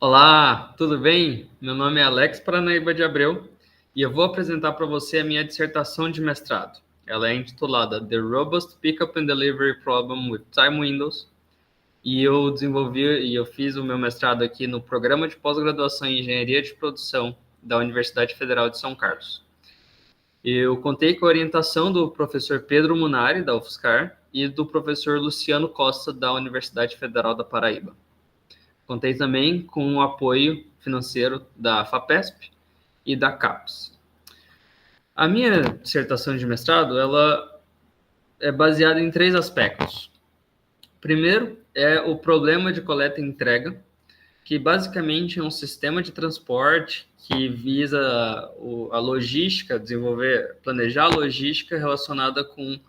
Olá, tudo bem? Meu nome é Alex Paranaíba de Abreu e eu vou apresentar para você a minha dissertação de mestrado. Ela é intitulada The Robust Pickup and Delivery Problem with Time Windows e eu fiz o meu mestrado aqui no Programa de Pós-Graduação em Engenharia de Produção da Universidade Federal de São Carlos. Eu contei com a orientação do professor Pedro Munari, da UFSCar, e do professor Luciano Costa, da Universidade Federal da Paraíba. Contei também com o apoio financeiro da FAPESP e da CAPES. A minha dissertação de mestrado, ela é baseada em 3 aspectos. Primeiro é o problema de coleta e entrega, que basicamente é um sistema de transporte que visa a logística, planejar a logística relacionada com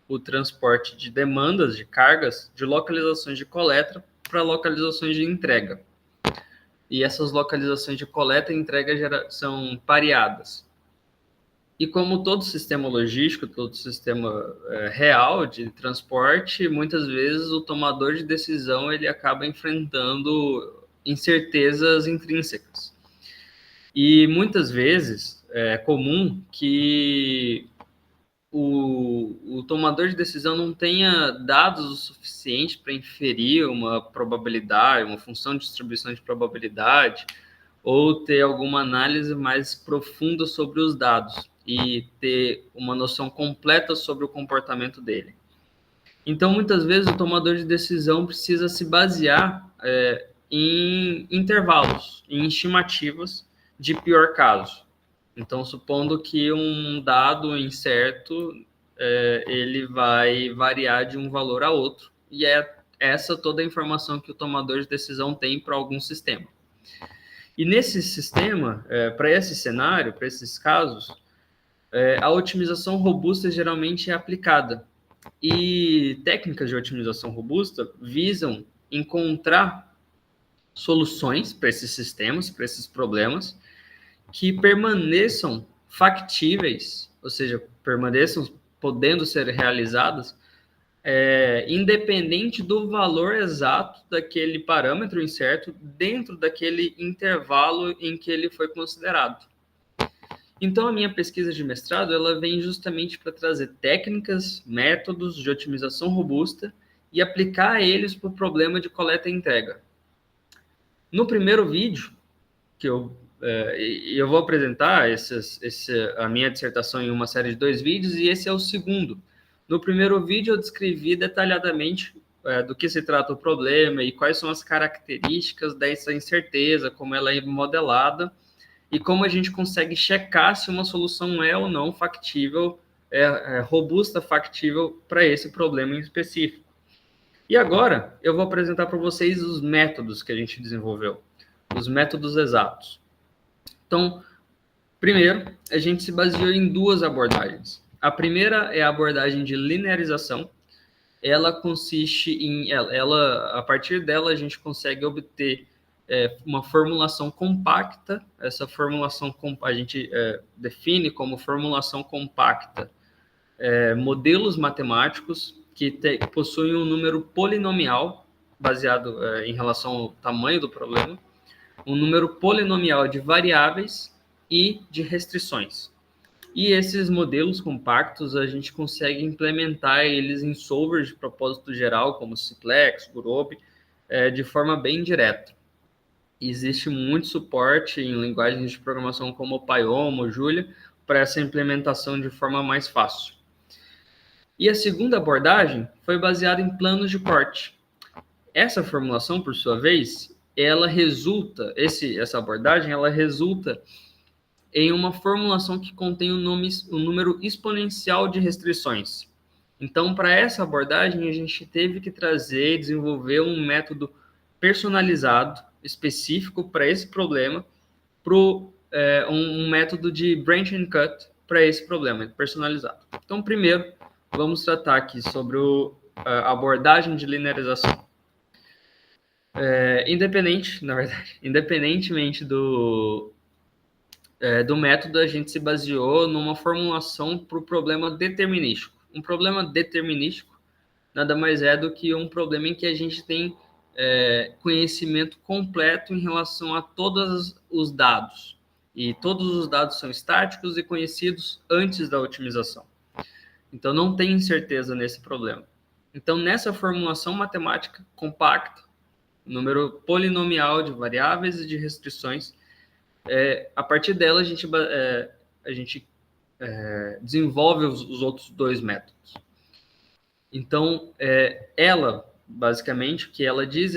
o transporte de demandas, de cargas, de localizações de coleta para localizações de entrega. E essas localizações de coleta e entrega são pareadas. E como todo sistema logístico, todo sistema real de transporte, muitas vezes o tomador de decisão ele acaba enfrentando incertezas intrínsecas. E muitas vezes é comum que o tomador de decisão não tenha dados o suficiente para inferir uma probabilidade, uma função de distribuição de probabilidade, ou ter alguma análise mais profunda sobre os dados e ter uma noção completa sobre o comportamento dele. Então, muitas vezes, o tomador de decisão precisa se basear em intervalos, em estimativas de pior caso. Então, supondo que um dado incerto ele vai variar de um valor a outro, e é essa toda a informação que o tomador de decisão tem para algum sistema. E nesse sistema, para esse cenário, para esses casos, a otimização robusta geralmente é aplicada. E técnicas de otimização robusta visam encontrar soluções para esses sistemas, para esses problemas, que permaneçam factíveis, ou seja, permaneçam podendo ser realizadas, independente do valor exato daquele parâmetro incerto dentro daquele intervalo em que ele foi considerado. Então, a minha pesquisa de mestrado ela vem justamente para trazer técnicas, métodos de otimização robusta e aplicar eles para o problema de coleta e entrega. No primeiro vídeo, que eu vou apresentar a minha dissertação em uma série de 2 vídeos, e esse é o segundo. No primeiro vídeo, eu descrevi detalhadamente do que se trata o problema e quais são as características dessa incerteza, como ela é modelada, e como a gente consegue checar se uma solução é ou não factível, robusta, factível para esse problema em específico. E agora eu vou apresentar para vocês os métodos que a gente desenvolveu, os métodos exatos. Então, primeiro, a gente se baseou em 2 abordagens. A primeira é a abordagem de linearização. Ela consiste em, a partir dela a gente consegue obter uma formulação compacta. Essa formulação a gente define como formulação compacta modelos matemáticos que possuem um número polinomial baseado em relação ao tamanho do problema, um número polinomial de variáveis e de restrições. E esses modelos compactos a gente consegue implementar eles em solvers de propósito geral, como Simplex, Gurobi, de forma bem direta. Existe muito suporte em linguagens de programação como Python ou Julia para essa implementação de forma mais fácil. E a segunda abordagem foi baseada em planos de corte. Essa formulação, por sua vez, essa abordagem resulta em uma formulação que contém um número exponencial de restrições. Então, para essa abordagem, a gente teve que desenvolver um método personalizado, específico para esse problema, um método de branch and cut para esse problema, personalizado. Então, primeiro, vamos tratar aqui sobre a abordagem de linearização. Independentemente do método, a gente se baseou numa formulação para o problema determinístico. Um problema determinístico nada mais é do que um problema em que a gente tem conhecimento completo em relação a todos os dados. E todos os dados são estáticos e conhecidos antes da otimização. Então, não tem incerteza nesse problema. Então, nessa formulação matemática compacta, número polinomial de variáveis e de restrições, a partir dela a gente desenvolve os outros dois métodos. Então, ela, basicamente, o que ela diz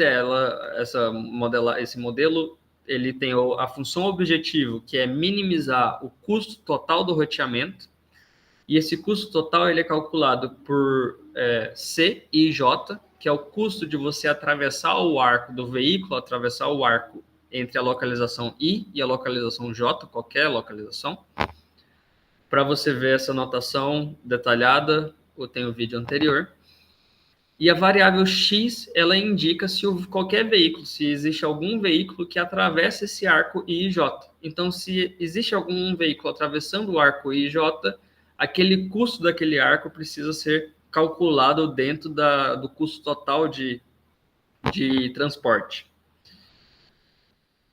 esse modelo, ele tem a função objetivo, que é minimizar o custo total do roteamento, e esse custo total ele é calculado por C e J, que é o custo de você atravessar o arco do veículo, atravessar o arco entre a localização I e a localização J, qualquer localização. Para você ver essa notação detalhada, eu tenho o vídeo anterior. E a variável X, ela indica se qualquer veículo, se existe algum veículo que atravessa esse arco I e J. Então, se existe algum veículo atravessando o arco I e J, aquele custo daquele arco precisa ser calculado dentro do custo total de transporte.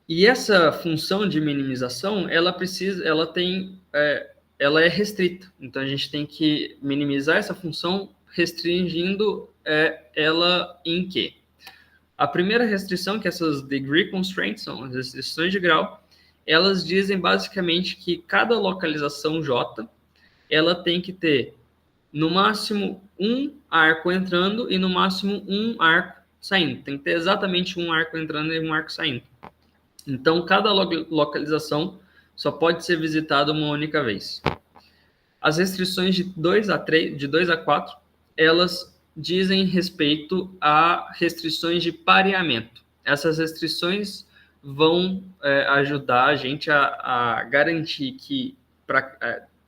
E essa função de minimização, ela é restrita. Então, a gente tem que minimizar essa função restringindo ela em quê? A primeira restrição, que essas degree constraints, são as restrições de grau, elas dizem basicamente que cada localização J, ela tem que ter no máximo um arco entrando e no máximo um arco saindo. Tem que ter exatamente um arco entrando e um arco saindo. Então, cada localização só pode ser visitada uma única vez. As restrições de 2 a 4, elas dizem respeito a restrições de pareamento. Essas restrições vão ajudar a gente a garantir que,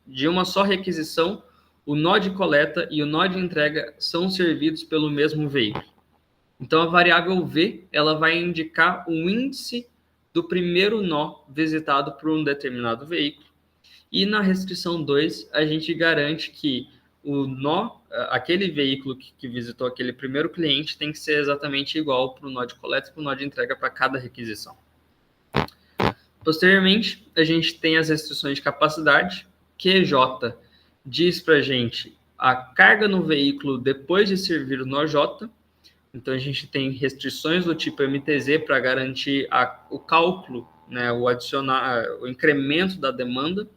de uma só requisição, o nó de coleta e o nó de entrega são servidos pelo mesmo veículo. Então, a variável V, ela vai indicar o índice do primeiro nó visitado por um determinado veículo. E na restrição 2, a gente garante que o nó, aquele veículo que visitou aquele primeiro cliente, tem que ser exatamente igual para o nó de coleta e para o nó de entrega para cada requisição. Posteriormente, a gente tem as restrições de capacidade, QJ diz para a gente a carga no veículo depois de servir o nó J. Então, a gente tem restrições do tipo MTZ para garantir o cálculo, né, o incremento da demanda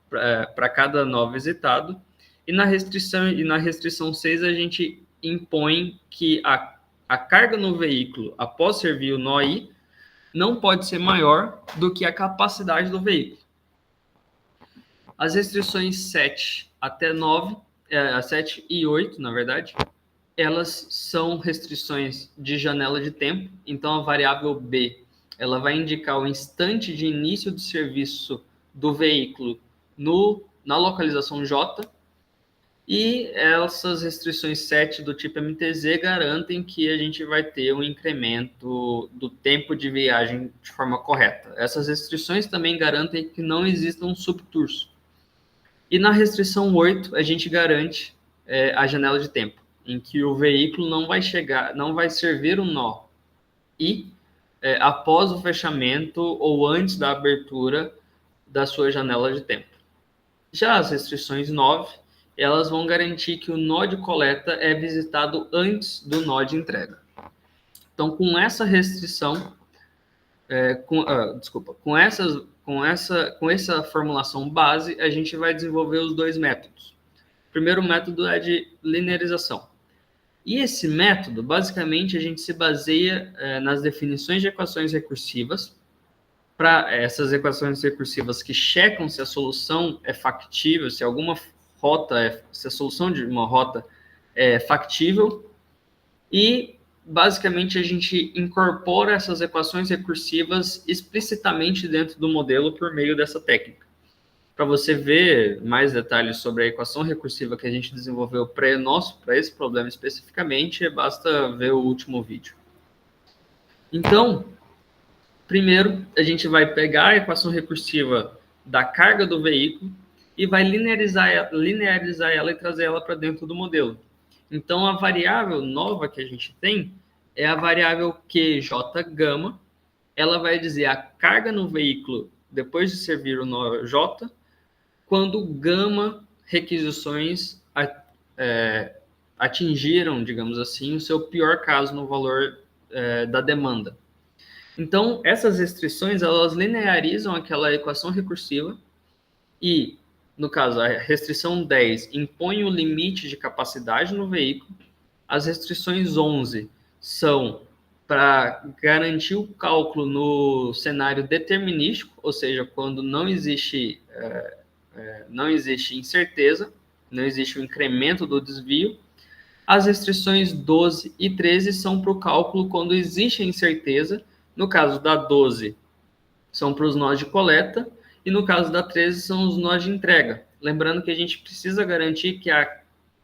para cada nó visitado. E na restrição 6, a gente impõe que a carga no veículo, após servir o nó I, não pode ser maior do que a capacidade do veículo. As restrições 7 até 9, 7 e 8, na verdade, elas são restrições de janela de tempo. Então, a variável B, ela vai indicar o instante de início do serviço do veículo na localização J. E essas restrições 7 do tipo MTZ garantem que a gente vai ter um incremento do tempo de viagem de forma correta. Essas restrições também garantem que não exista um subturso. E na restrição 8, a gente garante a janela de tempo, em que o veículo não vai servir um nó I após o fechamento ou antes da abertura da sua janela de tempo. Já as restrições 9, elas vão garantir que o nó de coleta é visitado antes do nó de entrega. Então, com essa restrição, com essa formulação base, a gente vai desenvolver os dois métodos. O primeiro método é de linearização. E esse método, basicamente, a gente se baseia nas definições de equações recursivas, para essas equações recursivas que checam se a solução é factível, se alguma rota, se a solução de uma rota é factível, e basicamente a gente incorpora essas equações recursivas explicitamente dentro do modelo por meio dessa técnica. Para você ver mais detalhes sobre a equação recursiva que a gente desenvolveu para esse problema especificamente, basta ver o último vídeo. Então, primeiro, a gente vai pegar a equação recursiva da carga do veículo e vai linearizar ela e trazer ela para dentro do modelo. Então, a variável nova que a gente tem é a variável QJ gama. Ela vai dizer a carga no veículo depois de servir o nó J, quando gama requisições atingiram, digamos assim, o seu pior caso no valor da demanda. Então, essas restrições, elas linearizam aquela equação recursiva e, no caso, a restrição 10 impõe o limite de capacidade no veículo, as restrições 11 são para garantir o cálculo no cenário determinístico, ou seja, quando não existe incerteza, não existe o incremento do desvio. As restrições 12 e 13 são para o cálculo quando existe a incerteza. No caso da 12, são para os nós de coleta, e no caso da 13, são os nós de entrega. Lembrando que a gente precisa garantir que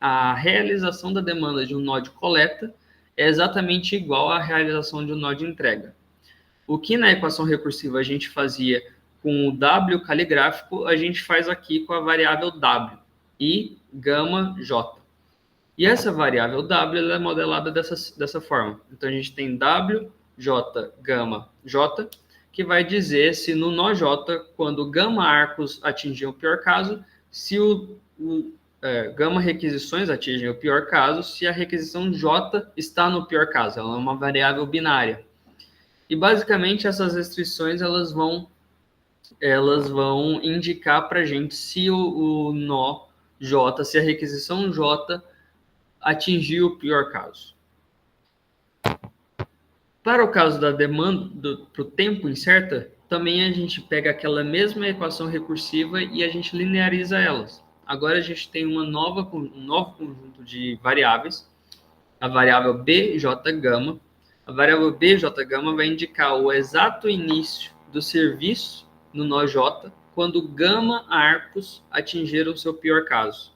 a realização da demanda de um nó de coleta é exatamente igual à realização de um nó de entrega. O que na equação recursiva a gente fazia com o W caligráfico, a gente faz aqui com a variável W e gama J. E essa variável W ela é modelada dessa forma. Então, a gente tem W, J, gama, J, que vai dizer se no nó J, quando gama arcos atingir o pior caso, se gama requisições atingem o pior caso, se a requisição J está no pior caso. Ela é uma variável binária. E, basicamente, essas restrições elas vão indicar para a gente se o nó J, se a requisição J atingir o pior caso. Para o caso da demanda para o tempo incerta, também a gente pega aquela mesma equação recursiva e a gente lineariza elas. Agora a gente tem um novo conjunto de variáveis, a variável bj gama. A variável bj gama vai indicar o exato início do serviço no nó j, quando gama arcos atingiram o seu pior caso.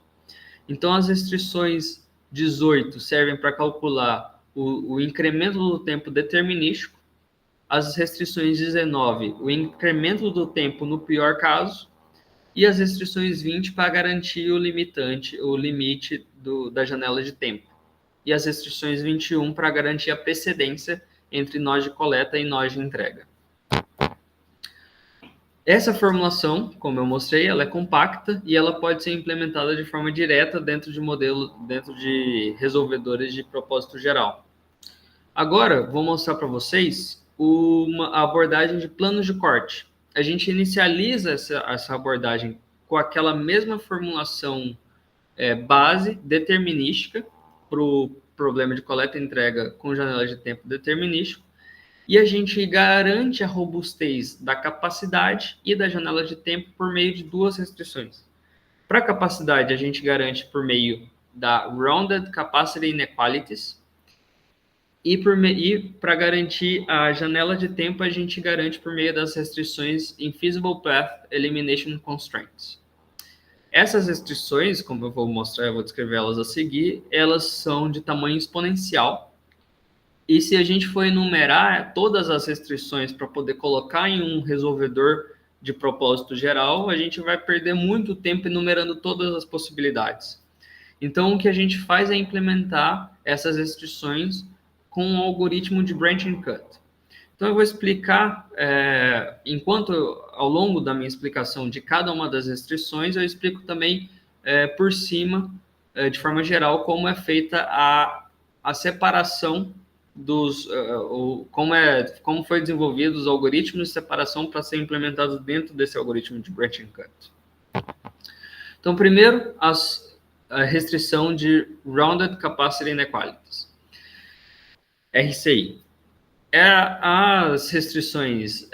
Então, as restrições 18 servem para calcular o incremento do tempo determinístico, as restrições 19, o incremento do tempo no pior caso, e as restrições 20 para garantir o limite da janela de tempo. E as restrições 21 para garantir a precedência entre nós de coleta e nós de entrega. Essa formulação, como eu mostrei, ela é compacta e ela pode ser implementada de forma direta dentro de resolvedores de propósito geral. Agora, vou mostrar para vocês a abordagem de planos de corte. A gente inicializa essa abordagem com aquela mesma formulação base determinística para o problema de coleta e entrega com janela de tempo determinístico, e a gente garante a robustez da capacidade e da janela de tempo por meio de duas restrições. Para a capacidade, a gente garante por meio da Rounded Capacity Inequalities, e para garantir a janela de tempo, a gente garante por meio das restrições Infeasible Path Elimination Constraints. Essas restrições, como eu vou mostrar, eu vou descrever elas a seguir, elas são de tamanho exponencial. E se a gente for enumerar todas as restrições para poder colocar em um resolvedor de propósito geral, a gente vai perder muito tempo enumerando todas as possibilidades. Então, o que a gente faz é implementar essas restrições com um algoritmo de branch and cut. Então, eu vou explicar, ao longo da minha explicação de cada uma das restrições, eu explico também por cima, de forma geral, como é feita a separação como foi desenvolvido os algoritmos de separação para ser implementados dentro desse algoritmo de branch and cut. Então, primeiro, a restrição de Rounded Capacity Inequalities, RCI. As restrições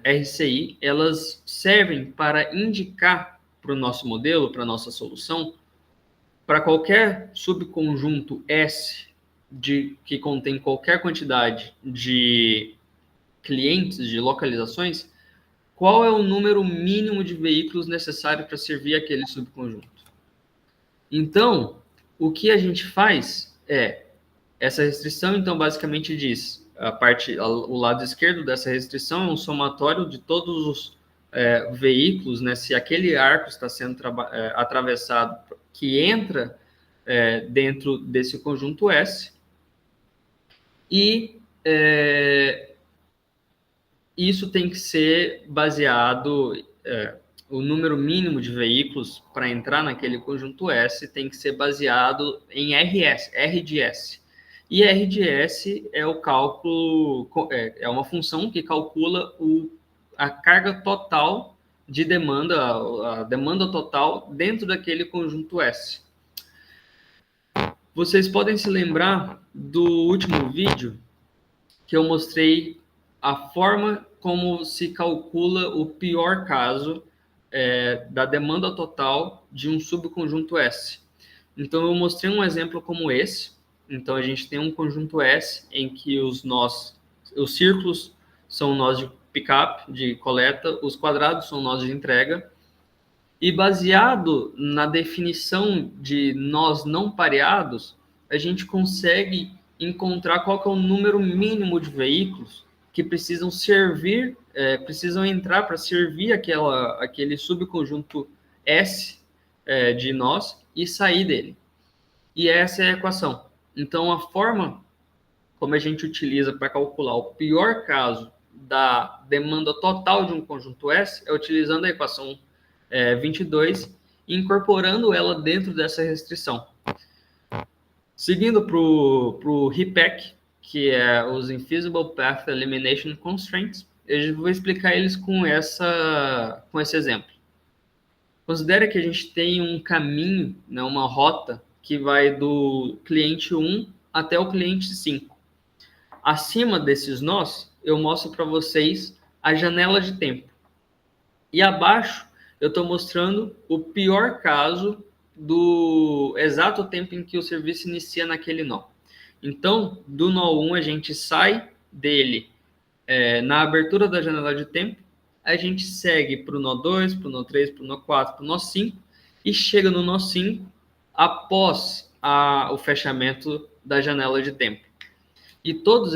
RCI, elas servem para indicar para o nosso modelo, para a nossa solução, para qualquer subconjunto S que contém qualquer quantidade de clientes, de localizações, qual é o número mínimo de veículos necessário para servir aquele subconjunto. Então, o que a gente faz essa restrição, então, basicamente diz, o lado esquerdo dessa restrição é um somatório de todos os veículos, né, se aquele arco está sendo atravessado, que entra dentro desse conjunto S, e isso tem que ser baseado, o número mínimo de veículos para entrar naquele conjunto S tem que ser baseado em R de S. E R de S é o cálculo, é uma função que calcula a carga total de demanda, a demanda total dentro daquele conjunto S. Vocês podem se lembrar do último vídeo que eu mostrei a forma como se calcula o pior caso da demanda total de um subconjunto S. Então, eu mostrei um exemplo como esse. Então, a gente tem um conjunto S em que os círculos são nós de pickup, de coleta, os quadrados são nós de entrega. E baseado na definição de nós não pareados, a gente consegue encontrar qual que é o número mínimo de veículos que precisam precisam entrar para servir aquele subconjunto S de nós e sair dele. E essa é a equação. Então, a forma como a gente utiliza para calcular o pior caso da demanda total de um conjunto S é utilizando a equação 22 e incorporando ela dentro dessa restrição. Seguindo para o RPEC, que é os Infeasible Path Elimination Constraints, eu vou explicar eles com esse exemplo. Considere que a gente tem um caminho, né, uma rota, que vai do cliente 1 até o cliente 5. Acima desses nós, eu mostro para vocês a janela de tempo. E abaixo, eu estou mostrando o pior caso do exato tempo em que o serviço inicia naquele nó. Então, do nó 1, a gente sai dele na abertura da janela de tempo, a gente segue para o nó 2, para o nó 3, para o nó 4, para o nó 5 e chega no nó 5 após o fechamento da janela de tempo. E todos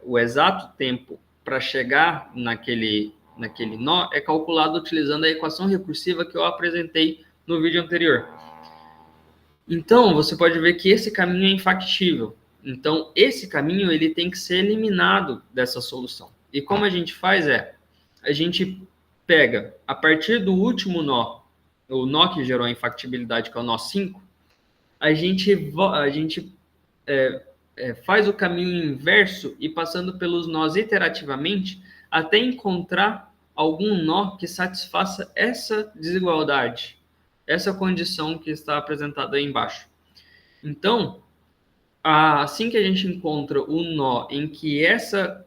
o exato tempo para chegar naquele nó é calculado utilizando a equação recursiva que eu apresentei no vídeo anterior. Então, você pode ver que esse caminho é infactível. Então, esse caminho ele tem que ser eliminado dessa solução. E como a gente faz a gente pega, a partir do último nó, o nó que gerou a infactibilidade, que é o nó 5, a gente faz o caminho inverso e passando pelos nós iterativamente até encontrar algum nó que satisfaça essa desigualdade, essa condição que está apresentada aí embaixo. Então, assim que a gente encontra o nó em que essa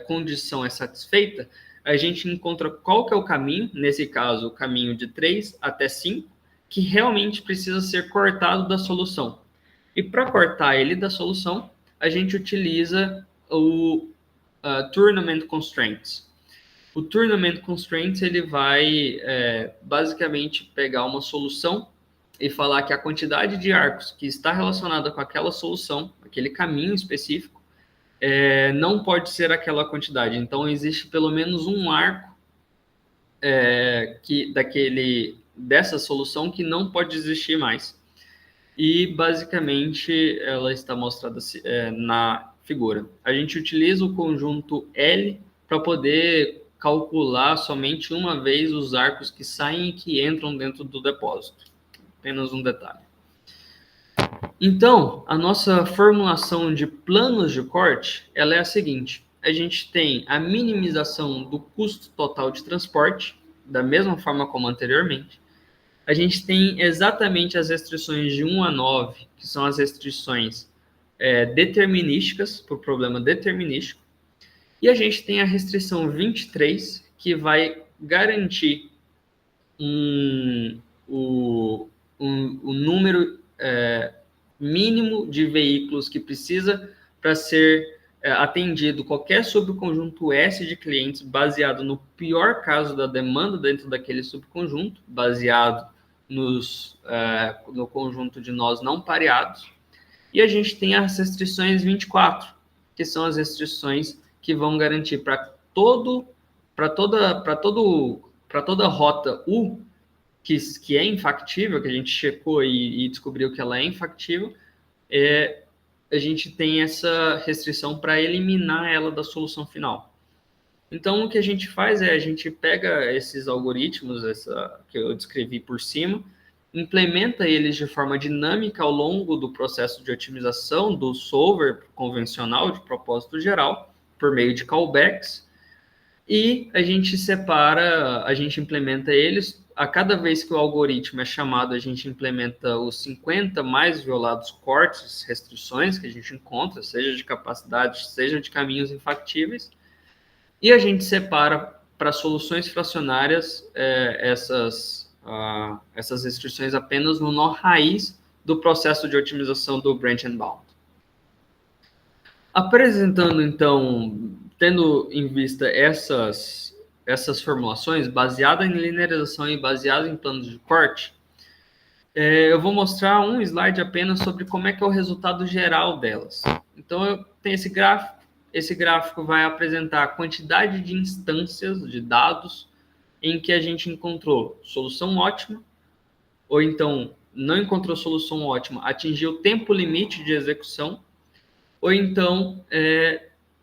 condição é satisfeita, a gente encontra qual que é o caminho, nesse caso, o caminho de 3 até 5, que realmente precisa ser cortado da solução. E para cortar ele da solução, a gente utiliza o Tournament Constraints. O Tournament Constraints ele vai basicamente pegar uma solução e falar que a quantidade de arcos que está relacionada com aquela solução, aquele caminho específico, não pode ser aquela quantidade. Então, existe pelo menos um arco dessa solução que não pode existir mais. E, basicamente, ela está mostrada na figura. A gente utiliza o conjunto L para poder calcular somente uma vez os arcos que saem e que entram dentro do depósito. Apenas um detalhe. Então, a nossa formulação de planos de corte ela é a seguinte. A gente tem a minimização do custo total de transporte, da mesma forma como anteriormente. A gente tem exatamente as restrições de 1 a 9, que são as restrições determinísticas, por problema determinístico. E a gente tem a restrição 23, que vai garantir o número mínimo de veículos que precisa para ser atendido qualquer subconjunto S de clientes baseado no pior caso da demanda dentro daquele subconjunto, baseado no conjunto de nós não pareados. E a gente tem as restrições 24, que são as restrições que vão garantir para toda rota U que é infactível, que a gente checou e descobriu que ela é infactível, a gente tem essa restrição para eliminar ela da solução final. Então, o que a gente faz é a gente pega esses algoritmos que eu descrevi por cima, implementa eles de forma dinâmica ao longo do processo de otimização do solver convencional de propósito geral, por meio de callbacks, e a gente separa, a gente implementa eles. A cada vez que o algoritmo é chamado, a gente implementa os 50 mais violados cortes, restrições que a gente encontra, seja de capacidade, seja de caminhos infactíveis, e a gente separa para soluções fracionárias essas restrições apenas no nó raiz do processo de otimização do branch and bound. Apresentando, então, tendo em vista essas formulações, baseada em linearização e baseada em planos de corte, eu vou mostrar um slide apenas sobre como é que é o resultado geral delas. Então, eu tenho esse gráfico. Esse gráfico vai apresentar a quantidade de instâncias de dados em que a gente encontrou solução ótima, ou então não encontrou solução ótima, atingiu o tempo limite de execução, ou então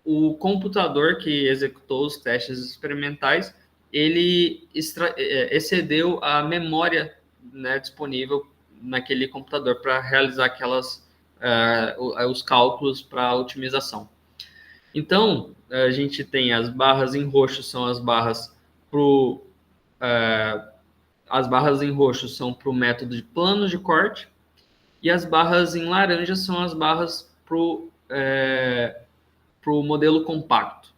o computador que executou os testes experimentais, ele excedeu a memória, né, disponível naquele computador para realizar os cálculos para otimização. Então, a gente tem as barras em roxo, são as barras as barras em roxo são para o método de plano de corte, e as barras em laranja são as barras para o modelo compacto.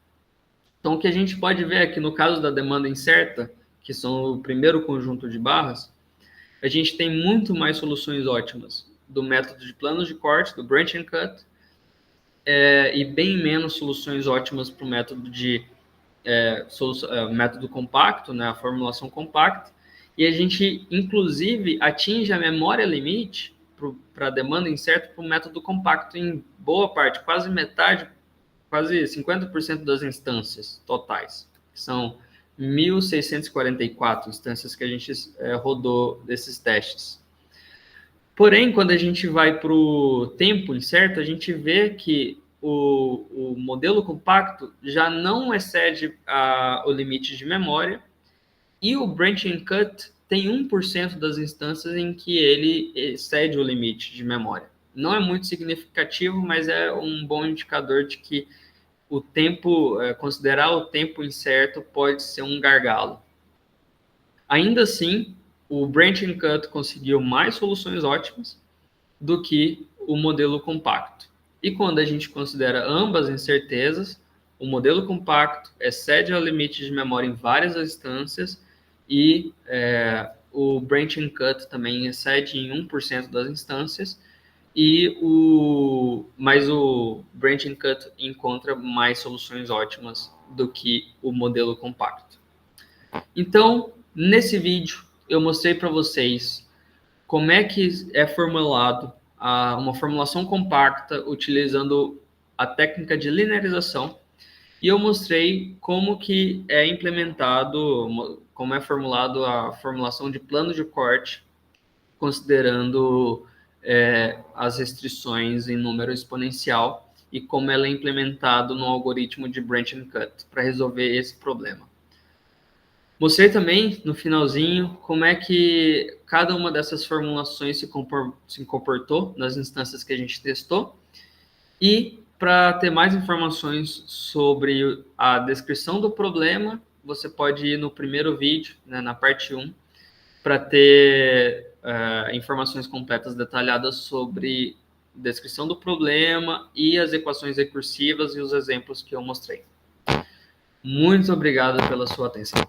Então, o que a gente pode ver é que no caso da demanda incerta, que são o primeiro conjunto de barras, a gente tem muito mais soluções ótimas do método de plano de corte, do branch and cut, e bem menos soluções ótimas para o método método compacto, né, a formulação compacta, e a gente, inclusive, atinge a memória limite para a demanda incerta para o método compacto em boa parte, quase metade, quase 50% das instâncias totais, que são 1.644 instâncias que a gente rodou desses testes. Porém, quando a gente vai para o tempo incerto, a gente vê que o modelo compacto já não excede o limite de memória, e o branch and cut tem 1% das instâncias em que ele excede o limite de memória. Não é muito significativo, mas é um bom indicador de que o tempo, considerar o tempo incerto pode ser um gargalo. Ainda assim, o branch and cut conseguiu mais soluções ótimas do que o modelo compacto. E quando a gente considera ambas incertezas, o modelo compacto excede o limite de memória em várias instâncias, e o branch and cut também excede em 1% das instâncias, mas o branch and cut encontra mais soluções ótimas do que o modelo compacto. Então, nesse vídeo, eu mostrei para vocês como é que é formulado uma formulação compacta utilizando a técnica de linearização, e eu mostrei como que é implementado, como é formulado a formulação de plano de corte, considerando as restrições em número exponencial, e como ela é implementado no algoritmo de branch and cut para resolver esse problema. Mostrei também, no finalzinho, como é que cada uma dessas formulações se comportou nas instâncias que a gente testou. E, para ter mais informações sobre a descrição do problema, você pode ir no primeiro vídeo, né, na parte 1, para ter informações completas detalhadas sobre descrição do problema e as equações recursivas e os exemplos que eu mostrei. Muito obrigado pela sua atenção.